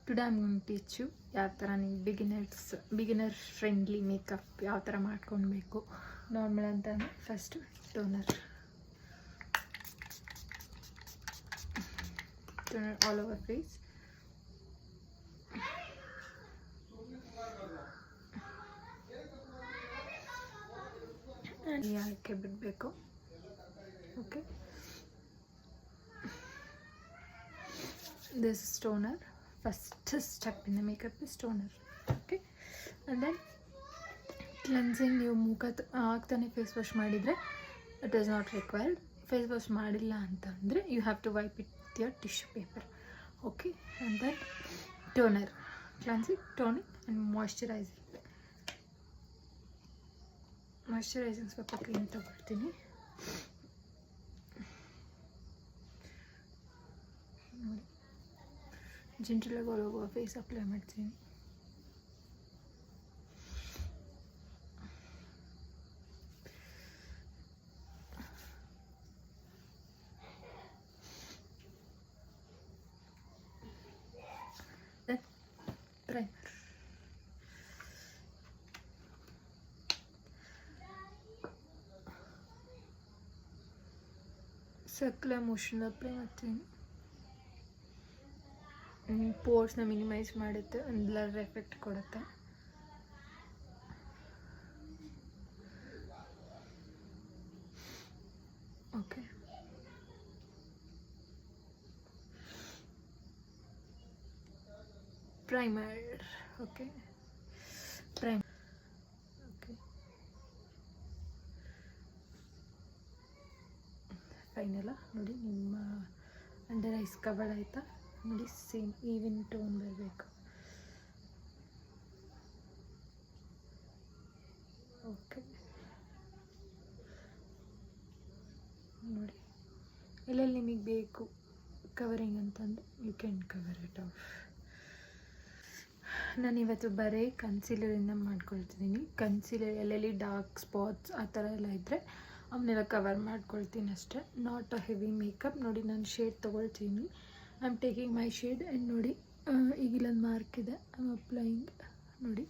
Today I am going to teach you ಯಾವ ಥರ ನೀವು ಬಿಗಿನರ್ ಫ್ರೆಂಡ್ಲಿ ಮೇಕಪ್ ಯಾವ ಥರ ಮಾಡ್ಕೊಳ್ಬೇಕು. ನಾರ್ಮಲ್ ಅಂತ first toner all over face. ಯಾಕೆ ಬಿಡಬೇಕು. Okay, this is toner. First step in the makeup is toner. Okay, and then cleansing. ನೀವು ಮುಖ ಆಗ್ತಾನೆ ಫೇಸ್ ವಾಶ್ ಮಾಡಿದರೆ it is not required. Face wash ಮಾಡಿಲ್ಲ ಅಂತಂದರೆ you have to wipe it with your tissue paper. Okay, and then toner, cleansing, toning and moisturizing. Moisturising ಸ್ವಲ್ಪ cream ತಗೊಳ್ತೀನಿ. ನೋಡಿ, ಜೆಂಟಲಾಗಿ ಹೋಗುವ ಫೇಸ್ ಅಪ್ಲೈ ಮಾಡ್ತೀನಿ. ಪ್ರೈಮರ್. ಸರ್ಕ್ಯುಲರ್ ಮೋಷನ್ ಅಪ್ಲೈ ಮಾಡ್ತೀನಿ. ಪೋರ್ಸ್ನ minimise ಮಾಡುತ್ತೆ, ಒಂದು ಬ್ಲರ್ ಎಫೆಕ್ಟ್ ಕೊಡುತ್ತೆ. Okay, primer. Okay, primer. Okay, ಫೈನಲ್ಲ ನೋಡಿ, ನಿಮ್ಮ ಅಂಡರ್ ಐಸ್ ಕವರ್ ಆಯಿತಾ ನೋಡಿ. ಸೇಮ್ ಈವನ್ ಟೋನ್ ಬರಬೇಕು. ಓಕೆ, ನೋಡಿ, ಎಲ್ಲೆಲ್ಲಿ ನಿಮಗೆ ಬೇಕು ಕವರಿಂಗ್ ಅಂತಂದು you can cover it off. ನಾನಿವತ್ತು ಬರೀ ಕನ್ಸೀಲರಿಂದ ಮಾಡ್ಕೊಳ್ತಿದ್ದೀನಿ. ಕನ್ಸೀಲರ್ ಎಲ್ಲೆಲ್ಲಿ ಡಾರ್ಕ್ ಸ್ಪಾಟ್ಸ್ ಆ ಥರ ಎಲ್ಲ ಇದ್ದರೆ ಅವನ್ನೆಲ್ಲ ಕವರ್ ಮಾಡ್ಕೊಳ್ತೀನಿ ಅಷ್ಟೇ. Not a heavy makeup. ನೋಡಿ, ನಾನು ಶೇಡ್ ತೊಗೊಳ್ತೀನಿ. I am taking my shade and ನೋಡಿ, ಈಗ ಇಲ್ಲೊಂದು ಮಾರ್ಕ್ ಇದೆ. I am applying. ನೋಡಿ,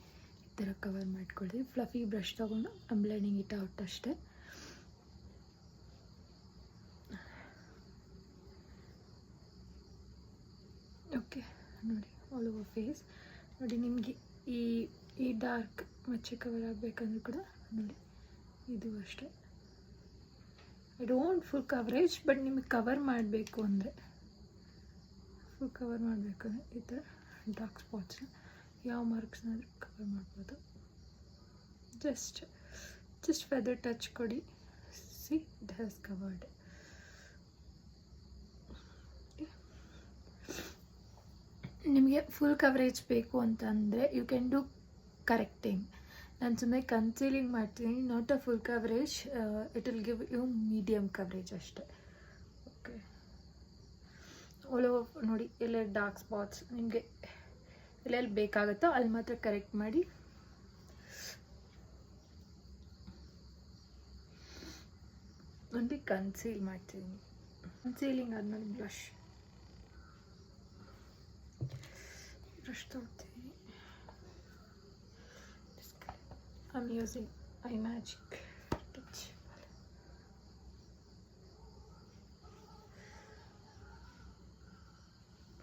ಈ ಥರ ಕವರ್ ಮಾಡ್ಕೊಳ್ತೀವಿ. ಫ್ಲಫಿ ಬ್ರಷ್ ತೊಗೊಂಡು I am blending it out ಅಷ್ಟೇ. ಓಕೆ, ನೋಡಿ, ಆಲ್ ಓವರ್ ಫೇಸ್. ನೋಡಿ, ನಿಮಗೆ ಈ ಡಾರ್ಕ್ ಮಚ್ಚೆ ಕವರ್ ಆಗಬೇಕಂದ್ರೂ ಕೂಡ ನೋಡಿ, ಇದು ಅಷ್ಟೇ. I don't full coverage, but ನಿಮಗೆ ಕವರ್ ಮಾಡಬೇಕು ಅಂದರೆ, ಫುಲ್ ಕವರ್ ಮಾಡಬೇಕು ಅಂದರೆ ಈ ಥರ ಡಾರ್ಕ್ ಸ್ಪಾಟ್ಸ್ನ ಯಾವ ಮಾರ್ಕ್ಸ್ನಾದರೂ ಕವರ್ ಮಾಡ್ಬೋದು. ಜಸ್ಟ್ ಫೆದರ್ ಟಚ್ ಕೊಡಿ. C, it has covered. ನಿಮಗೆ ಫುಲ್ ಕವರೇಜ್ ಬೇಕು ಅಂತಂದರೆ ಯು ಕ್ಯಾನ್ ಡೂ ಕರೆಕ್ಟಿಂಗ್. ನಾನು ಸುಮ್ಮನೆ ಕನ್ಸೀಲಿಂಗ್ ಮಾಡ್ತೀನಿ. Not a full coverage. It will give you medium coverage ಅಷ್ಟೇ. ಓಕೆ, ಆಲ್ ಓವರ್ ನೋಡಿ, ಎಲ್ಲ ಡಾರ್ಕ್ ಸ್ಪಾಟ್ಸ್ ನಿಮಗೆ ಎಲ್ಲೆಲ್ಲಿ ಬೇಕಾಗುತ್ತೋ ಅಲ್ಲಿ ಮಾತ್ರ ಕರೆಕ್ಟ್ ಮಾಡಿ. ಒಂದು ಕನ್ಸೀಲ್ ಮಾಡ್ತೀನಿ. ಕನ್ಸೀಲಿಂಗ್ ಆದಮೇಲೆ ಬ್ಲಷ್ ತೊಗೊಳ್ತೀನಿ. I am using I magic touch.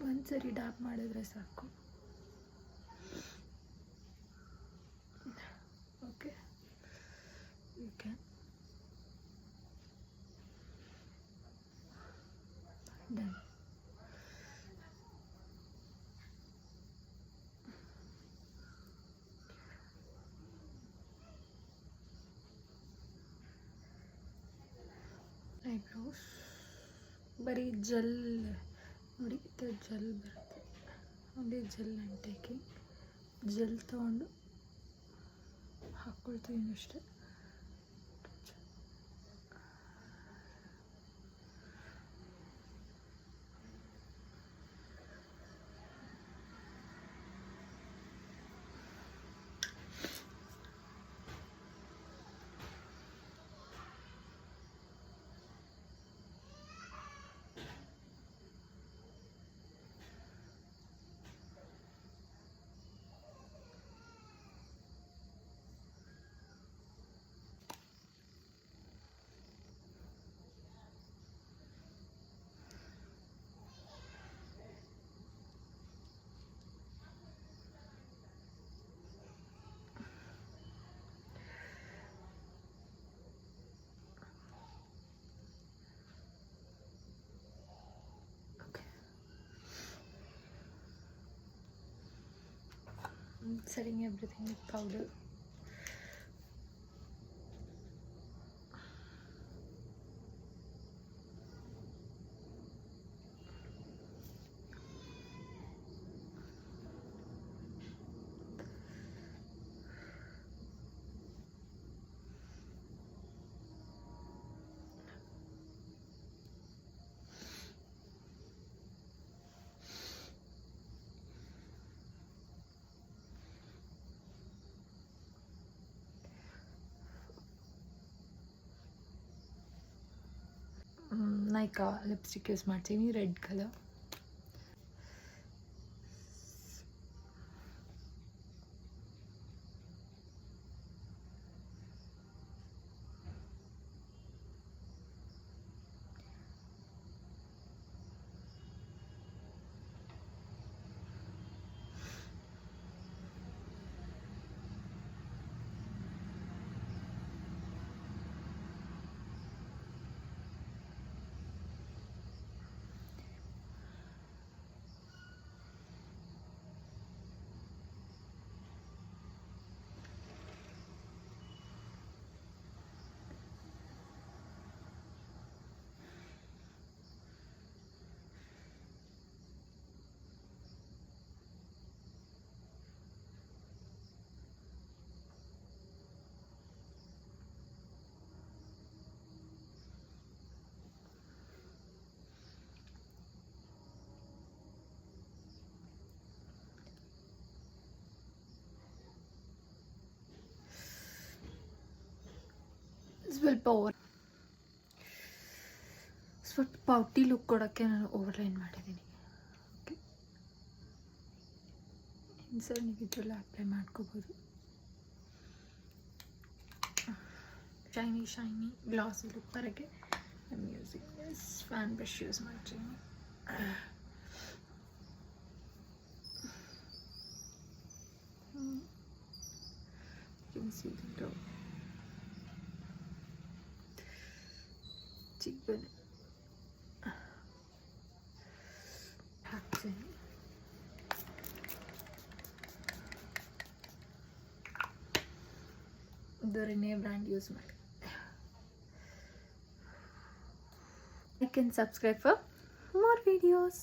ಒಂದ್ಸರಿ ಡಾಪ್ ಮಾಡಿದ್ರೆ ಸಾಕು. Okay, you can done. Eyebrows ಬರೀ ಜೆಲ್ ನೋಡಿ, ಈ ಥರ ಜೆಲ್ ಬರುತ್ತೆ. ಒಂದೇ ಜೆಲ್ ನಾನು ಟೇಕಿಂಗ್. ಜೆಲ್ ತೊಗೊಂಡು ಹಾಕ್ಕೊಳ್ತೀನಿ ಅಷ್ಟೇ. setting everything with powder. Nykaa lipstick use ಮಾಡ್ತೀನಿ, ರೆಡ್ ಕಲರ್. ಸ್ವಲ್ಪ ಪೌಟಿ ಲುಕ್ ಕೊಡೋಕ್ಕೆ ನಾನು ಓವರ್ಲೈನ್ ಮಾಡಿದ್ದೀನಿ. ಓಕೆ, ಇನ್ಸರ್ ನೀವು ಇದೆಲ್ಲ ಅಪ್ಲೈ ಮಾಡ್ಕೋಬೋದು. ಶೈನಿ ಗ್ಲಾಸಿ ಲುಕ್ ಬರೋಕ್ಕೆ ಮ್ಯೂಸಿಕ್ ಫ್ಯಾನ್ ಬ್ರಷ್ ಯೂಸ್ ಮಾಡ್ತೀನಿ. ಚಿಕ್ಕಬೆಲೆ ಹಾಕ್ತೀನಿ. ಇದು ರಿನೇ ಬ್ರ್ಯಾಂಡ್ ಯೂಸ್ ಮಾಡಿ. Like and subscribe for more videos.